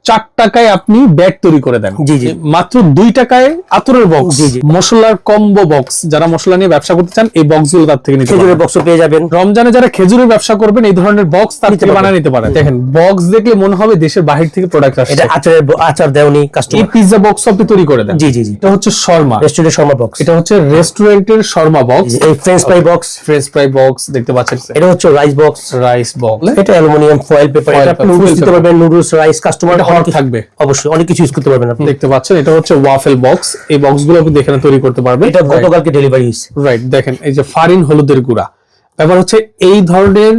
4 টাকায় আপনি ব্যাগ তৈরি করে দেন। জি জি, মাত্র 2 টাকায় আতরের বক্স, মশলার কম্বো বক্স, যারা মশলা নিয়ে ব্যবসা করতে চান এই বক্সগুলো তার থেকে নিতে পারেন। খেজুরের বক্সও পেয়ে যাবেন। রমজানে যারা খেজুরের ব্যবসা করবেন এই ধরনের বক্স তার থেকে বানিয়ে নিতে পারেন। দেখেন বক্স দেখলে মনে হবে দেশের বাহির থেকে প্রোডাক্ট আসছে। এটা আচার দেওনি কাস্টমার। এই পিজ্জা বক্স আপনি তৈরি করে দেন। জি জি জি, এটা হচ্ছে শর্মা, রেস্টুরেন্টের শর্মা বক্স। এটা হচ্ছে রেস্টুরেন্টের শর্মা বক্স। এই French fry box, French fry box দেখতে পাচ্ছেন। এটা হচ্ছে রাইস বক্স, রাইস বক্স, এটা অ্যালুমিনিয়াম ফয়েল পেপার। এটা আপনি নুডলস দিতে পারবেন, নুডলস, রাইস, কাস্টমার হট থাকবে অবশ্যই অনেক কিছু ইউজ করতে পারবেন আপনি। দেখতে পাচ্ছেন এটা হচ্ছে ওয়াফেল বক্স। এই বক্সগুলো আপনি এখানে তৈরি করতে পারবেন। এটা গতকালকে ডেলিভারি হয়েছে। রাইট, দেখেন এই যে ফারিন হলুদের গুঁড়া। ব্যাপার হচ্ছে এই ধরনের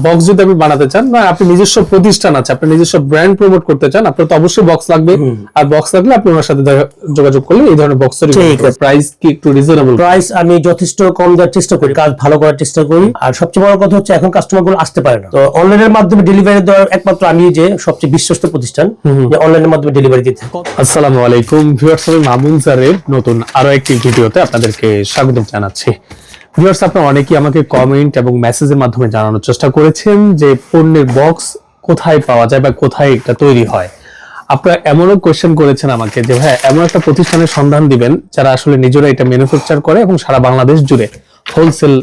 বক্স যদি আপনি বানাতে চান বা আপনি নিজস্ব প্রতিষ্ঠান আছে, আপনি নিজস্ব ব্র্যান্ড প্রমোট করতে চান, আপনার তো অবশ্যই বক্স লাগবে। আর বক্স লাগলে আপনি ওনার সাথে যোগাযোগ করলে এই ধরনের বক্স তৈরি করতে পারবেন। প্রাইস কি একটু রিজনেবল? প্রাইস আমি যথেষ্ট কম দেওয়ার চেষ্টা করি, কাজ ভালো করার চেষ্টা করি। আর সবচেয়ে বড় কথা হচ্ছে এখন কাস্টমার গুলো আসতে পারে না, তো অনলাইনের মাধ্যমে ডেলিভারি দেওয়ার একমাত্র আমি যে সবচেয়ে বিশ্বস্ত প্রতিষ্ঠান যে অনলাইনের মাধ্যমে ডেলিভারি দিতে। আসসালামু আলাইকুম ভিউয়ার্স, আমি মামুন স্যারের নতুন আরো একটি ভিডিওতে আপনাদেরকে স্বাগত জানাচ্ছি। ভিউয়ার্স, আপনারা অনেকেই আমাকে কমেন্ট এবং মেসেজের মাধ্যমে জানানোর চেষ্টা করেছেন যে পণ্যের বক্স কোথায় পাওয়া যায় বা কোথায় এটা তৈরি হয়। আপনারা এমনও কোয়েশ্চেন করেছেন আমাকে যে ভাই এমন একটা প্রতিষ্ঠানের সন্ধান দিবেন যারা আসলে নিজেরা এটা ম্যানুফ্যাকচার করে এবং সারা বাংলাদেশ জুড়ে হোলসেল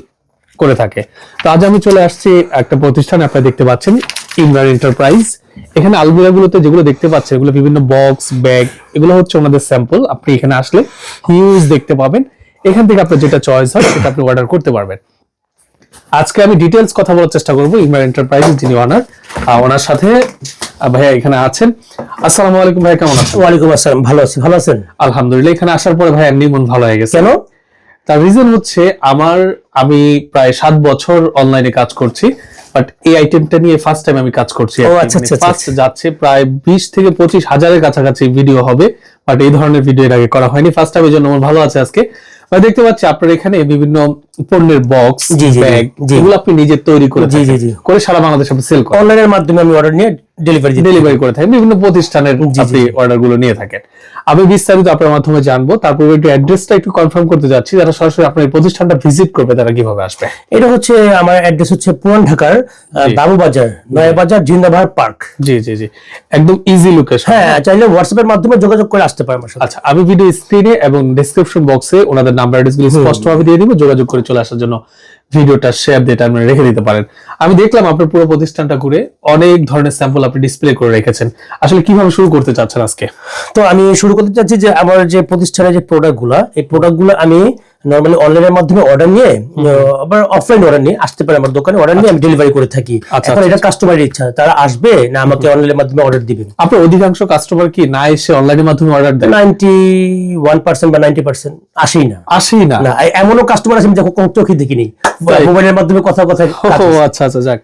করে থাকে। তো আজ আমি চলে আসছি একটা প্রতিষ্ঠানে, আপনারা দেখতে পাচ্ছেন ইমরান এন্টারপ্রাইজ। এখানে আলমিরাগুলোতে যেগুলো দেখতে পাচ্ছেন এগুলো বিভিন্ন বক্স, ব্যাগ, এগুলো হচ্ছে ওনাদের স্যাম্পল। আপনি এখানে আসলে হিউজ দেখতে পাবেন। এখান থেকে আপনার যেটা চয়েস হয় সেটা আপনি অর্ডার করতে পারবেন। আজকে আমি ডিটেইলস কথা বলার চেষ্টা করব ইমরান এন্টারপ্রাইজের যিনি ওনার, ওনার সাথে ভাইয়া এখানে আছেন। আসসালামু আলাইকুম ভাই, কেমন আছেন? ওয়ালাইকুম আসসালাম, ভালো আছি। ভালো আছেন? আলহামদুলিল্লাহ। এখানে আসার পরে ভাই এমনি মন ভালো হয়ে গেছে। কেন? তার রিজন হচ্ছে আমি প্রায় 7 বছর অনলাইনে কাজ করছি, বাট এই আইটেমটা নিয়ে ফার্স্ট টাইম আমি কাজ করছি। ফার্স্ট যাচ্ছে প্রায় 20 থেকে 25 হাজারের কাছাকাছি ভিডিও হবে, বাট এই ধরনের ভিডিও এর আগে করা হয়নি। ফার্স্ট টাইম, এর জন্য আমার ভালো আছে আজকে। ভাই দেখতে পাচ্ছি আপনার এখানে বিভিন্ন পণ্যের বক্স, ব্যাগ, এগুলো আপনি নিজে তৈরি করে করে সারা বাংলাদেশে আপনি সেল করেন। অনলাইনের মাধ্যমে আমি অর্ডার নিয়ে ডেলিভারি করে থাকেন, বিভিন্ন প্রতিষ্ঠানের আপনি অর্ডার গুলো নিয়ে থাকেন। আমি বিস্তারিত আপনার মাধ্যমে জানবো। তারপর একটু অ্যাড্রেসটা একটু কনফার্ম করতে যাচ্ছি, যারা সরাসরি আপনার এই প্রতিষ্ঠানটা ভিজিট করবে তারা কিভাবে আসবে। এটা হচ্ছে আমার অ্যাড্রেস হচ্ছে পুরান ঢাকার বাবুবাজার, নয়াবাজার, জিন্দাবাহার পার্ক। জি জি জি, একদম ইজি লোকেশন। হ্যাঁ, চাইলে হোয়াটসঅ্যাপের মাধ্যমে যোগাযোগ করে আসতে পারেন আমার সাথে। আচ্ছা, আমি ভিডিও স্ক্রিনে এবং ডেসক্রিপশন বক্সে ওনাদের নাম্বার অ্যাড্রেস গুলো স্পষ্টভাবে দিয়ে দিব। যোগাযোগ করে চলে আসার জন্য ভিডিওটা শেয়ার দিয়ে আপনি রেখে দিতে পারেন। আমি দেখলাম আপনার পুরো প্রতিষ্ঠানটা ঘুরে অনেক ধরনের স্যাম্পল আপনি ডিসপ্লে করে রেখেছেন। আসলে কিভাবে শুরু করতে চাচ্ছেন আজকে? তো আমি শুরু করতে চাচ্ছি যে আমার যে প্রতিষ্ঠানের যে প্রোডাক্টগুলো, এই প্রোডাক্টগুলো আমি নরমালি অনলাইনের মাধ্যমে অর্ডার নিয়ে, আবার অফলাইন অর্ডার নিয়ে আসতে পারে আমার দোকানে, অর্ডার নিয়ে আমি ডেলিভারি করে থাকি। এখন এটা কাস্টমারের ইচ্ছা, তারা আসবে না আমাকে অনলাইনের মাধ্যমে অর্ডার দিবেন। আপনার অধিকাংশ কাস্টমার কি না এসে অনলাইনের মাধ্যমে অর্ডার দেন? 91% বা 90% আসেই না। এমনও কাস্টমার আছে আমি চোখে দেখিনি, মোবাইলের মাধ্যমে কথা। আচ্ছা আচ্ছা, যাক,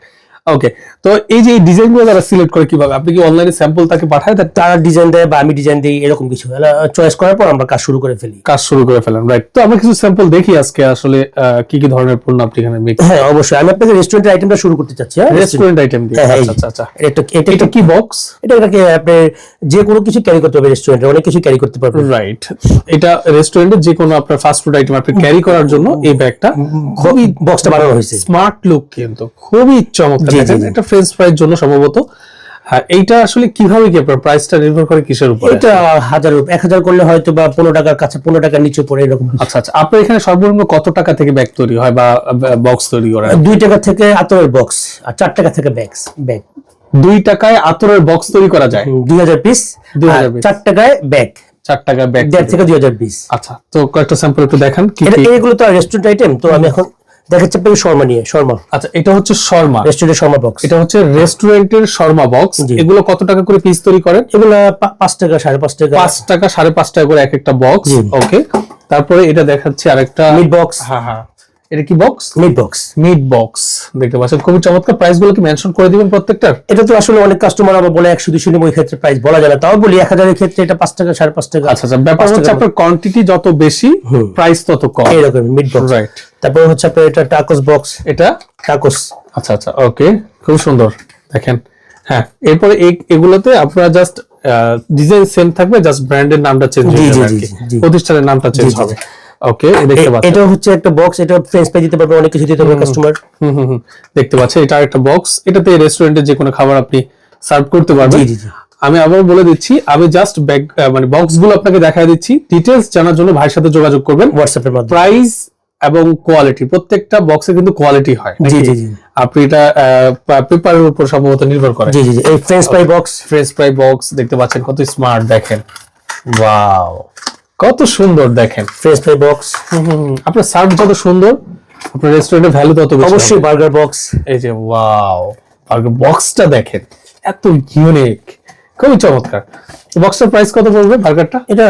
ওকে। তো এই যে ডিজাইন গুলো তারা সিলেক্ট করে কিভাবে? আপনি কি অনলাইনে স্যাম্পল তাকে পাঠায়, তারা ডিজাইন দেয় বা আমি ডিজাইন দিই, এরকম কিছু চয়েস করার পর আমরা কাজ শুরু করে ফেলেন। রাইট, তো আমরা কিছু স্যাম্পল দেখি আজকে আসলে কি কি ধরনের পণ্য আপনি এখানে মেক। হ্যাঁ অবশ্যই, আমি আপনাকে রেস্টুরেন্টের আইটেমটা শুরু করতে চাচ্ছি। রেস্টুরেন্ট আইটেম দিয়ে। আচ্ছা আচ্ছা, এটা কি বক্স? এটাকে আপনি যে কোনো কিছু ক্যারি করতে পারবেন, রেস্টুরেন্টে অনেক কিছু ক্যারি করতে পারবেন। রাইট, এটা রেস্টুরেন্টে যে কোনো আপনার ফাস্ট ফুড আইটেম আপনি ক্যারি করার জন্য এই ব্যাগটা খুবই বক্সটা বানানো হয়েছে, স্মার্ট লুক, কিন্তু খুবই চমৎকার। এটা ফ্রেঞ্চ ফ্রাইজ জন্য সম্ভবত। হ্যাঁ, এইটা আসলে কিভাবে কি আপনার প্রাইসটা নির্ভর করে কিসের উপর? এটা 1000 করলে হয়তো বা 15 টাকার কাছে, 15 টাকার নিচে পড়ে এরকম। আচ্ছা আচ্ছা, আপনার এখানে সর্বনিম্ন কত টাকা থেকে ব্যাগ তৈরি হয় বা বক্স তৈরি করা? 2 টাকা থেকে আতরের বক্স আর 4 টাকা থেকে ব্যাগ। 2 টাকায় আতরের বক্স তৈরি করা যায় 2000 পিস, 4 টাকায় ব্যাগ। 4 টাকা ব্যাগ 1.5 থেকে 2000 পিস। আচ্ছা, তো কয়েকটা স্যাম্পল একটু দেখান। এগুলো তো রেস্টুরেন্ট আইটেম, তো আমি এখন দেখাচ্ছি আপনাকে শর্মা। আচ্ছা, এটা হচ্ছে শর্মা, রেস্টুরেন্টের শর্মা বক্স। এটা হচ্ছে রেস্টুরেন্টের শর্মা বক্স। এগুলো কত টাকা করে পিস তৈরি করেন? এগুলো 5 টাকা, 5.5 টাকা। 5 টাকা, 5.5 টাকা করে এক একটা বক্স। ওকে, তারপরে এটা দেখাচ্ছি আরেকটা মিট বক্স। হ্যাঁ, এটা কি বক্স? মিট বক্স দেখতে পাচ্ছেন, খুবই চমৎকার। প্রাইস গুলো কি মেনশন করে দিবেন প্রত্যেকটার? এটা তো আসলে অনেক কাস্টমার আবার বলে 100-200 নিব, ওই ক্ষেত্রে প্রাইস বলা যাবে, তাও বলি 1000 এর ক্ষেত্রে এটা 5 টাকা, 5.5 টাকা। আচ্ছা আচ্ছা, ব্যাপার হচ্ছে আপনার কোয়ান্টিটি যত বেশি প্রাইস তত কম, এরকম মিট বক্স। রাইট, তারপর হচ্ছে আপনার এটা টাকোস বক্স। এটা টাকোস। আচ্ছা আচ্ছা, ওকে, খুব সুন্দর। দেখেন, হ্যাঁ, এরপরে এগুলোতে আপনারা জাস্ট ডিজাইন সেম থাকবে, জাস্ট ব্র্যান্ডের নামটা চেঞ্জ হবে, প্রতিষ্ঠানের নামটা চেঞ্জ হবে। ওকে, দেখতে পাচ্ছেন এটা হচ্ছে একটা বক্স, এটা ফ্রেঞ্চ ফ্রাই দিতে পারবে, অনেক কিছু দিতে পারবে কাস্টমার। দেখতে পাচ্ছেন, এটা একটা বক্স। এটাতে রেস্টুরেন্টে যে কোনো খাবার আপনি সার্ভ করতে পারবেন। আমি আবার বলে দিচ্ছি, আমি জাস্ট ব্যাগ মানে বক্স গুলো আপনাকে দেখায় দিচ্ছি। ডিটেলস জানার জন্য ভাইয়ের সাথে যোগাযোগ করবেন হোয়াটসঅ্যাপের মাধ্যমে। প্রাইস এবং কোয়ালিটি, প্রত্যেকটা বক্সে কিন্তু কোয়ালিটি হয়। জি জি জি আপনি এটা পেপারের উপর সম্ভবত নির্ভর করে। জি জি জি এই French fry box, French fry box দেখতে পাচ্ছেন, কত স্মার্ট দেখেন, ওয়াও কত সুন্দর দেখেন ফ্রেঞ্চ ফ্রাই বক্স। আপনার সার্ভ যত সুন্দর, আপনার রেস্টুরেন্টের ভ্যালু তত বেশি। অবশ্যই বার্গার বক্স। এই যে ওয়াও, বার্গার বক্সটা দেখেন, এত ইউনিক, খুবই চমৎকার। বক্সটার প্রাইস কত পড়বে বার্গারটা? এটা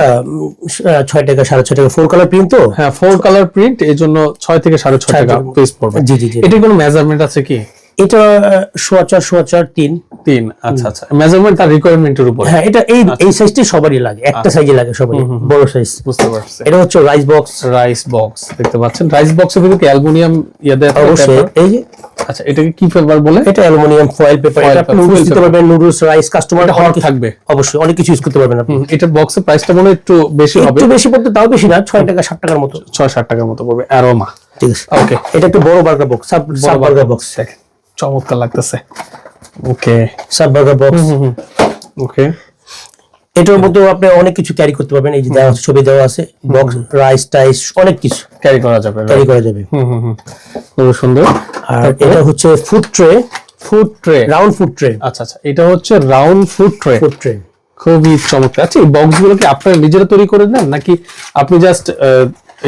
6 টাকা 6.5 টাকা, 4 কালার প্রিন্ট তো। হ্যাঁ 4 কালার প্রিন্ট, এই জন্য 6 থেকে 6.5 টাকা পিস পড়বে। জি জি জি। এটা কোনো মেজারমেন্ট আছে কি? এটা 4.5 3। আচ্ছা আচ্ছা, মেজারমেন্ট তার রিকোয়ারমেন্টের উপর। হ্যাঁ এটা এই সাইজটি সবারই লাগে, একটা সাইজে লাগে সবারই, বড় সাইজ। বুঝতে পারছি। এটা হচ্ছে রাইস বক্স। রাইস বক্স দেখতে পাচ্ছেন, রাইস বক্সের ভিতরে কি অ্যালুমিনিয়াম দেয়া থাকে? অবশ্যই। এই যে আচ্ছা, এটাকে কি ফেভার বলে? এটা অ্যালুমিনিয়াম ফয়েল পেপার। এটা আপনি নুডলস দিতে পারবেন, নুডলস, রাইস, কাস্টমার হট থাকবে। অবশ্যই অনেক কিছু ইউজ করতে পারবেন আপনি। এটার বক্সের প্রাইসটা মনে হয় একটু বেশি হবে। একটু বেশি পড়তে, তাও বেশি না, 6 টাকা 7 টাকার মতো, 6-7 টাকার মতো পড়বে। অ্যারোমা, ঠিক আছে। ওকে। এটা একটু বড় burger box, sub burger box, দেখেন চমৎকার লাগতেছে। ওকে, সাব বার্গার বক্স। ওকে। এটার মধ্যে আপনি অনেক কিছু ক্যারি করতে পারবেন। এই যে দেওয়া আছে, ছবি দেওয়া আছে, বক্স, রাইস টাইস অনেক কিছু ক্যারি করা যাবে, ক্যারি করা যাবে। খুব সুন্দর। আর এটা হচ্ছে food tray. Food tray, round food tray. আচ্ছা আচ্ছা, এটা হচ্ছে round food tray. Food tray খুবই চমৎকার। আচ্ছা, এই বক্স গুলো কি আপনারা নিজেরা তৈরি করে নেন, নাকি আপনি জাস্ট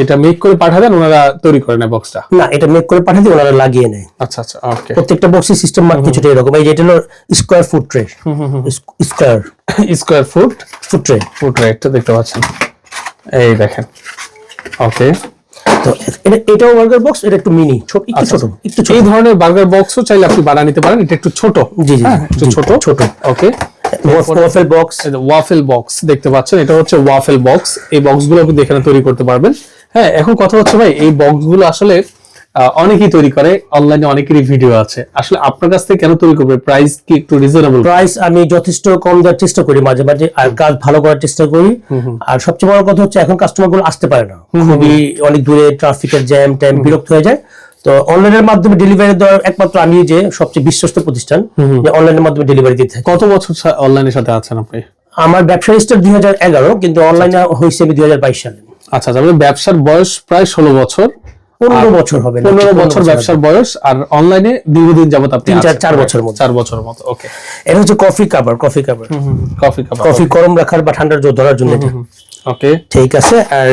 এটা মেক করে পাঠাবেন, ওনারা তৈরি করে নেয় বক্সটা? না, এটা মেক করে পাঠিয়ে দিয়ে ওনারা লাগিয়ে নেয়। আচ্ছা আচ্ছা, ওকে। প্রত্যেকটা বক্সের সিস্টেম কিছুটা এরকম। এই যে এটা হলো square food tray, square square foot food tray. Foot রেটটা দেখতে পাচ্ছেন, এই দেখেন। ওকে, তো এটাও বার্গার বক্স, এটা একটু মিনি, ছোট, একটু ছোট, একটু ছোট। এই ধরনের বার্গার বক্সও চাইলে আপনি বানিয়ে নিতে পারেন। এটা একটু ছোট। জি জি, একটু ছোট ছোট। Okay. Waffle box. Waffle box দেখতে পাচ্ছেন, এটা হচ্ছে ওয়াফেল বক্স। এই বক্সগুলো আপনি এখানে তৈরি করতে পারবেন। হ্যাঁ, এখন কথা হচ্ছে ভাই, এই বক্সগুলো আসলে অনেকেই তৈরি করে, অনলাইনে অনেকেরই ভিডিও আছে। আসলে আপনার কাছ থেকে কেন তৈরি করবে? প্রাইস কি একটু রিজনেবল? প্রাইস আমি যথেষ্ট কম দেওয়ার চেষ্টা করি মাঝে মাঝে, আর কাজ ভালো করার চেষ্টা করি। আর সবচেয়ে বড় কথা হচ্ছে এখন কাস্টমার গুলো আসতে পারে না, খুবই অনেক দূরে, ট্রাফিকের জ্যাম টাইম, বিরক্ত হয়ে যায়। তো অনলাইনের মাধ্যমে ডেলিভারি দেওয়ার একমাত্র আমি যে সবচেয়ে বিশ্বস্ত প্রতিষ্ঠান, যে অনলাইনের মাধ্যমে ডেলিভারি দিতে থাকি। কত বছর অনলাইনের সাথে আছেন আপনি? আমার ব্যবসা স্টার্ট 2011, কিন্তু অনলাইনে হয়েছে আমি 2022 সালে। আচ্ছা আচ্ছা, ব্যবসার বয়স প্রায় 16 বছর, 15 বছর হবে, 15 বছর ব্যবসার বয়স। আর অনলাইনে দীর্ঘদিন যাবত আপনি 4 বছর মতো। 4 বছর মতো। ওকে, এটা হচ্ছে coffee cover. Coffee cover, coffee cup, coffee গরম রাখার বা ঠান্ডার জন্য ধরার জন্য এটা। ওকে, ঠিক আছে। আর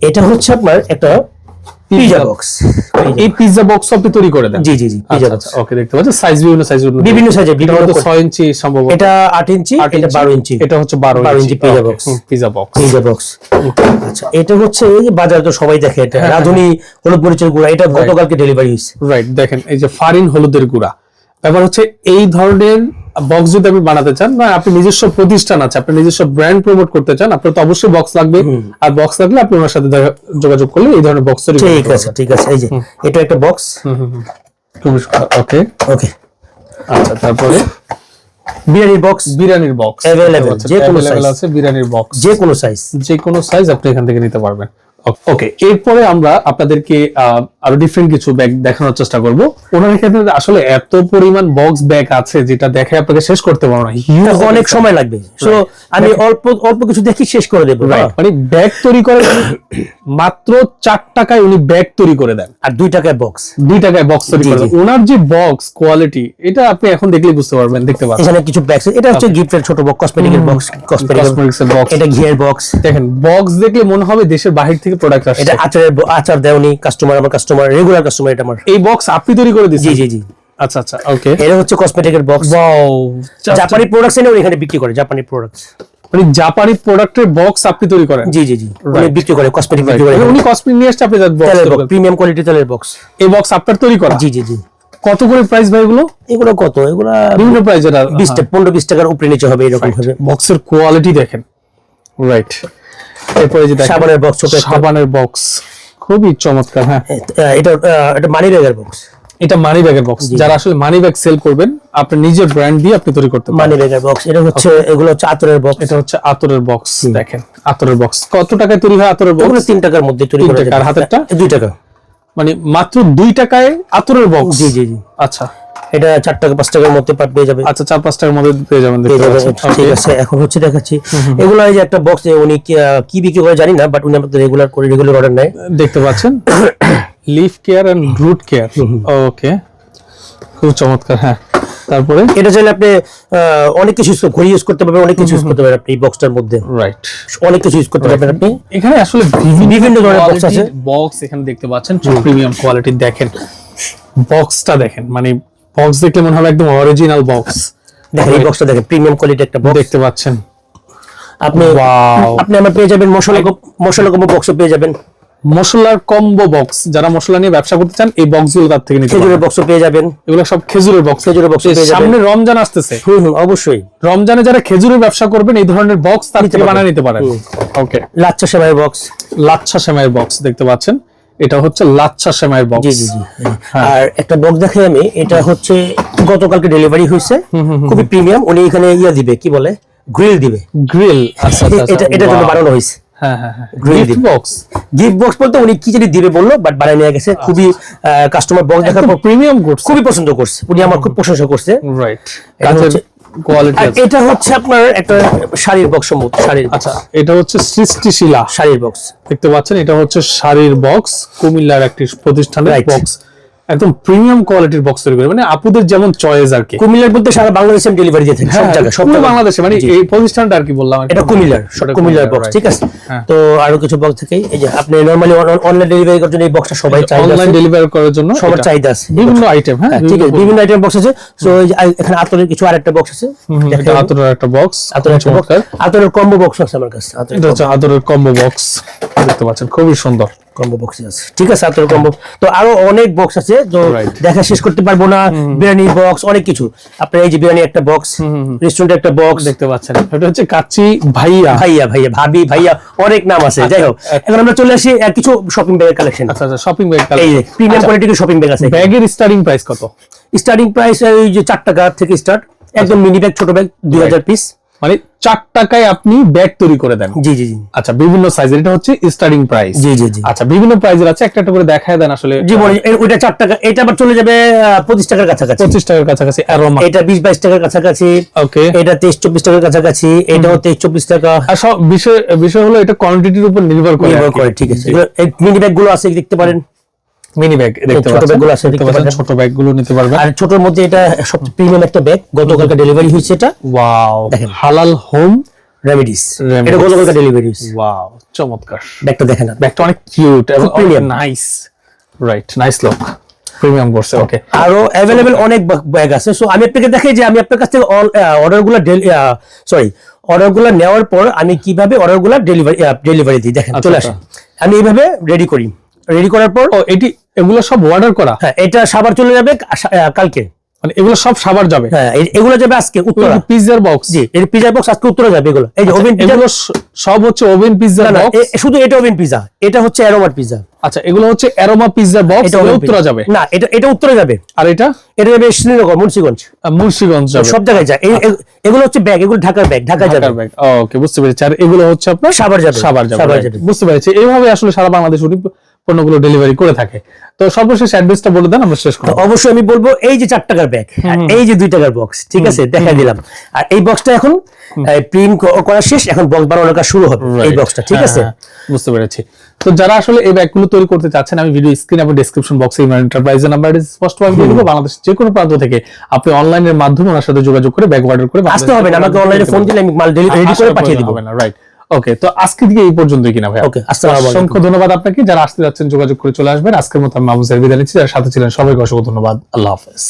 এটা হচ্ছে আপনার একটা পিজা বক্স। এই পিজ্জা বক্স আপনি তৈরি করে দেন? জি জি জি, পিজা বক্স। ওকে, দেখতে পাচ্ছেন সাইজ, বিভিন্ন সাইজ, বিভিন্ন সাইজে, এটা হয়তো 6 ইঞ্চি সম্ভবত, এটা 8 ইঞ্চি, এটা 12 ইঞ্চি, এটা হচ্ছে 12 inch pizza box. Pizza box, pizza box. আচ্ছা, এটা হচ্ছে এই যে বাজারে তো সবাই দেখে, এটা রাঁধুনি হলুদ মরিচের গুঁড়া, এটা গতকালকে ডেলিভারি হয়েছে। রাইট, দেখেন এই যে ফারিন হলুদের গুঁড়া। ব্যাপার হচ্ছে এই ধরনের বক্স যদি আপনি বানাতে চান, না আপনি নিজস্ব প্রতিষ্ঠান আছে, আপনি নিজস্ব ব্র্যান্ড প্রমোট করতে চান, আপনার তো অবশ্যই বক্স লাগবে। আর বক্স লাগলে আপনি ওনার সাথে যোগাযোগ করলে এই ধরনের বক্স তৈরি করতে ঠিক আছে, ঠিক আছে। এই যে এটা একটা বক্স। ওকে ওকে, আচ্ছা। তারপরে বিরিয়ানির বক্স। বিরিয়ানির বক্স অ্যাভেলেবল, যে কোনো সাইজ আছে। বিরিয়ানির বক্স যে কোনো সাইজ, যে কোনো সাইজ আপনি এখান থেকে নিতে পারবেন। ওকে, এরপরে আমরা আপনাদেরকে আরো ডিফারেন্ট কিছু ব্যাগ দেখানোর চেষ্টা করব। ওনার এখানে আসলে এত পরিমাণ বক্স ব্যাগ আছে, যেটা দেখে আপনাকে শেষ করতে পারবো না, অনেক সময় লাগবে। সো আমি অল্প অল্প কিছু দেখি শেষ করে দেবো। মানে ব্যাগ তৈরি করে মাত্র 4 টাকায় উনি ব্যাগ তৈরি করে দেন, আর 2 টাকায় বক্স। 2 টাকায় বক্স তৈরি করে দেন। ওনার যে বক্স কোয়ালিটি, এটা আপনি এখন দেখলেই বুঝতে পারবেন, দেখতে পাচ্ছেন এখানে কিছু বক্স। এটা হচ্ছে গিফটের ছোট বক্স, কসমেটিকের বক্স, কসমেটিক্সের বক্স। এটা ঘিয়ের বক্স। দেখেন বক্স দেখলে মনে হবে দেশের বাহির থেকে প্রোডাক্ট আসছে। এটা আচার দেওনি কাস্টমার, আমার কাস্টমার, রেগুলার কাস্টমার। এটা আমার এই বক্স আপনি তৈরি করে দিয়েছেন? জি জি জি। আচ্ছা আচ্ছা, ওকে। এটা হচ্ছে কসমেটিকের বক্স। ওয়াও, জাপানি প্রোডাক্টস এনে এখানে বিক্রি করে, জাপানি প্রোডাক্টস। মানে জাপানি প্রোডাক্টের বক্স আপনি তৈরি করেন? জি জি জি, উনি বিক্রি করে, কসমেটিক বিক্রি করে। উনি কসমেটিক নিয়ে আসছে, আপনি তেলের বক্স, প্রিমিয়াম কোয়ালিটি তেলের বক্স। এই বক্স আপনার তৈরি করা? জি জি জি। কত করে প্রাইস ভাই এগুলো? এগুলো কত? এগুলো বিভিন্ন প্রাইস, এটা 15-20 টাকার উপরে নিচে হবে, এরকম হবে। বক্সের কোয়ালিটি দেখেন। রাইট, এরপরে যে সাবানের বক্স, সাবানের বক্স খুবই চমৎকার। হ্যাঁ, এটা মানি ব্যাগের বক্স। এটা মানি ব্যাগের বক্স। যারা আসলে মানি ব্যাগ সেল করবেন, আপনি নিজের ব্র্যান্ড দিয়ে আপনি তৈরি করতে পারেন। মানি ব্যাগের বক্স। এটা হচ্ছে, এগুলো হচ্ছে আতরের বক্স। এটা হচ্ছে আতরের বক্স। দেখেন আতরের বক্স কত টাকায় তৈরি হয়? আতরের বক্স 3 টাকার মধ্যে তৈরি করা যায়। আর হাতেরটা 2 টাকা। মানে মাত্র 2 টাকায় আতরের বক্স? জি জি জি। আচ্ছা, এটা 4 টাকা 5 টাকার মধ্যে পেয়ে যাবে। আচ্ছা 4-5 টাকার মধ্যে পেয়ে যাবেন, দেখতে পাচ্ছেন। ঠিক আছে, এখন হচ্ছে দেখাচ্ছি এগুলো। এই যে একটা বক্স, উনি কি বিক্রি করে জানি না, বাট উনি আমাদের রেগুলার অর্ডার নেয়, দেখতে পাচ্ছেন। Leaf care and root care, okay, খুব চমৎকার। হ্যাঁ, তারপরে এটা চাইলে আপনি অনেক কিছু ঘড়ি ইউজ করতে পারবেন, অনেক কিছু ইউজ করতে পারবেন আপনি এই বক্সটার মধ্যে, রাইট, অনেক কিছু ইউজ করতে পারবেন আপনি। এখানে আসলে বিভিন্ন ধরনের বক্স আছে, বক্স এখানে দেখতে পাচ্ছেন, প্রিমিয়াম কোয়ালিটি। দেখেন বক্সটা, দেখেন মানে বক্স দেখলে মনে হবে একদম অরিজিনাল বক্স। দেখেন এই বক্সটা, দেখেন প্রিমিয়াম কোয়ালিটি একটা বক্স দেখতে পাচ্ছেন আপনি। আপনি আমার পেয়ে যাবেন মশলা কম্বো বক্সও পেয়ে যাবেন, মশলার কম্বো বক্স। যারা মশলা নিয়ে ব্যবসা করতে চান এই বক্সগুলো তার থেকে নিতে পারেন। খেজুরের বক্সও পেয়ে যাবেন, এগুলো সব খেজুরের বক্স। পেয়ে যাবেন। সামনে রমজান আসতেছে, অবশ্যই রমজানে যারা খেজুরের ব্যবসা করবেন এই ধরনের বক্স তার থেকে বানিয়ে নিতে পারেন। ওকে, লাচ্ছা সেমাইয়ের বক্স, লাচ্ছা সেমাইয়ের বক্স দেখতে পাচ্ছেন, এটা হচ্ছে লাচ্ছা সেমাইয়ের বক্স। জি জি জি। আর একটা বক্স দেখাই আমি, এটা হচ্ছে গতকালকে ডেলিভারি হয়েছে, খুবই প্রিমিয়াম। উনি এখানে দিবে, কি বলে, গ্রিল দিবে, গ্রিল। আচ্ছা আচ্ছা, এটা জন্য বানানো হয়েছে। হ্যাঁ হ্যাঁ হ্যাঁ, গিফট বক্স বলতে উনি কি জানি দিবে বললো, বাট বানিয়ে নিয়ে গেছে। খুবই কাস্টমার বক্স দেখার পর প্রিমিয়াম গুডস খুবই পছন্দ করছে, উনি আমার খুব প্রশংসা করছে। রাইট, কোয়ালিটি আছে। এটা হচ্ছে আপনার একটা শাড়ির বক্স, শাড়ির। আচ্ছা, এটা হচ্ছে সৃষ্টিশীলা শাড়ির বক্স দেখতে পাচ্ছেন, এটা হচ্ছে শাড়ির বক্স, কুমিল্লার একটি প্রতিষ্ঠানের বক্স, একদম প্রিমিয়াম কোয়ালিটির বক্স তৈরি করে, মানে আপুদের যেমন চয়েস আর কি। কুমিল্লার বলতে সারা বাংলাদেশে ডেলিভারি দিয়ে থাকে, সব জায়গায়, সব বাংলাদেশে, মানে এই প্রতিষ্ঠানটা আর কি বললাম, এটা কুমিল্লার বক্স। ঠিক আছে, তো আরো কিছু বক্স থেকে, এই যে আপনি নরমালি অনলাইন ডেলিভারি করার জন্য এই বক্সটা সবাই চাহিদা আছে, অনলাইন ডেলিভারি করার জন্য সবার চাহিদা আছে, বিভিন্ন আইটেম। হ্যাঁ, ঠিক আছে, বিভিন্ন আইটেম বক্স আছে। সো এখানে আতরের কিছু আরেকটা বক্স আছে, এটা আতরের একটা বক্স, আতরের কম্বো বক্স আছে আমার কাছে। এটা হচ্ছে আতরের কম্বো বক্স, দেখতে পাচ্ছেন, খুবই সুন্দর কম্বো বক্স আছে। ঠিক আছে, আতরের কম্বো। তো আরো অনেক বক্স আছে, তো দেখা শেষ করতে পারবো না। বিরিয়ানি বক্স, অনেক কিছু। আপনার এই যে বিরিয়ানি একটা বক্স, রেস্টুরেন্টে একটা বক্স দেখতে পাচ্ছেন, এটা হচ্ছে কাচ্চি ভাইয়া, ভাবি, ভাইয়া, অনেক নাম আছে। যাই হোক, এখন আমরা চলে আসি কিছু শপিং ব্যাগের কালেকশন। আচ্ছা আচ্ছা, শপিং ব্যাগ এই যে প্রিমিয়াম কোয়ালিটির শপিং ব্যাগ আছে। ব্যাগের স্টার্টিং প্রাইস কত? স্টার্টিং প্রাইস এই যে 4 টাকা থেকে স্টার্ট, একদম মিনি ব্যাগ, ছোট ব্যাগ 2000 পিস, মানে 4 টাকায় আপনি ব্যাগ তৈরি করে দেন। জি জি জি। আচ্ছা, বিভিন্ন সাইজের, এটা হচ্ছে স্টার্টিং প্রাইস। জি জি জি। আচ্ছা, বিভিন্ন প্রাইজের আছে, একটা একটা করে দেখায় দেন আসলে। জি, ওইটা 4 টাকা, এটা আবার চলে যাবে 25 টাকার কাছাকাছি। 25 টাকার কাছাকাছি। অ্যারোমা, এটা 20-22 টাকার কাছাকাছি। ওকে, এটা 23-24 টাকার কাছাকাছি। এটাও 23-24 টাকা। আর সব বিষয় হলো এটা কোয়ান্টিটির উপর নির্ভর করে। ঠিক আছে, এই মিনি ব্যাগ গুলো আছে দেখতে পারেন, মিনি ব্যাগ দেখতে পাচ্ছেন, ছোট ব্যাগগুলো আছে দেখতে পাচ্ছেন, ছোট ব্যাগগুলো নিতে পারবেন। আর ছোটর মধ্যে এটা সবচেয়ে প্রিমিয়াম একটা ব্যাগ, গতকালকে ডেলিভারি হয়েছে। এটা ওয়াও, দেখেন, হালাল হোম রেমেডিস, এটা গতকালকে ডেলিভারি হয়েছে। ওয়াও, চমৎকার ব্যাগটা দেখেন, ব্যাগটা অনেক কিউট এবং premium, nice. Right, nice look, premium করছে। ওকে, আরো अवेलेबल অনেক ব্যাগ আছে। সো আমি আপনাকে দেখাই যে আমি আপনার কাছ থেকে অর্ডারগুলো নেওয়ার পর আমি কিভাবে অর্ডারগুলো ডেলিভারি দিই। দেখেন, চলে আসেন, আমি এইভাবে রেডি করার পর এগুলো সব অর্ডার করা। হ্যাঁ, এটা সাভার চলে যাবে কালকে, মানে এগুলো সব সাভার যাবে। হ্যাঁ, এগুলো যাবে আজকে উত্তরা। পিৎজার বক্স, জি, এই পিৎজার বক্স আজকে উত্তরা যাবে। এগুলো এই যে ওভেন পিৎজা, এগুলো সব হচ্ছে ওভেন পিৎজার বক্স। শুধু এটা ওভেন পিৎজা, এটা হচ্ছে অ্যারোমার পিৎজা। আচ্ছা, এগুলো হচ্ছে অ্যারোমা পিৎজার বক্স, এটা উত্তরা যাবে না, এটা উত্তরা যাবে। আর এটা যাবে শ্রীনগর, মুন্সিগঞ্জ যাবে, সব জায়গায় যায়। এগুলো হচ্ছে ব্যাগ, এগুলো ঢাকার ব্যাগ, ঢাকা যাবে। ওকে, বুঝতে পেরেছি। আর এগুলো হচ্ছে আপনার সাভার যাবে। বুঝতে পেরেছি। এইভাবে আসলে সারা বাংলাদেশ পণ্যগুলো ডেলিভারি করে থাকে। তো সর্বশেষ অ্যাড্রেসটা বলে দেন, আমরা শেষ করব। অবশ্যই আমি বলবো, এই যে 4 টাকার ব্যাগ, এই যে 2 টাকার বক্স, ঠিক আছে, দেখা দিলাম। আর এই বক্সটা এখন প্রিন্ট করা শেষ, এখন বক্স বানানোর কাজ শুরু হবে এই বক্সটা। ঠিক আছে, বুঝতে পেরেছি। তো যারা আসলে এই ব্যাগগুলো তৈরি করতে চাচ্ছেন, আমি ভিডিও স্ক্রিন এবং ডেসক্রিপশন বক্সে ইমরান এন্টারপ্রাইজের নাম্বার স্পষ্টভাবে দিয়ে দেবো। বাংলাদেশ যে কোনো প্রান্ত থেকে আপনি অনলাইনের মাধ্যমে ওনার সাথে যোগাযোগ করে ব্যাগ অর্ডার করে আসতে হবে না, আমাকে অনলাইনে ফোন দিলে আমি মাল রেডি করে পাঠিয়ে দিব। রাইট, ওকে। তো আজকে থেকে এই পর্যন্তই কিনা ভাই? ওকে, আসসালামু আলাইকুম। অসংখ্য ধন্যবাদ আপনাকে। যারা আসতে যাচ্ছেন যোগাযোগ করে চলে আসবেন। আজকের মতো আমি মাহমুদ স্যার বিদায় নিচ্ছি। যারা সাথে ছিলেন সবাইকে অসংখ্য ধন্যবাদ। আল্লাহ হাফেজ।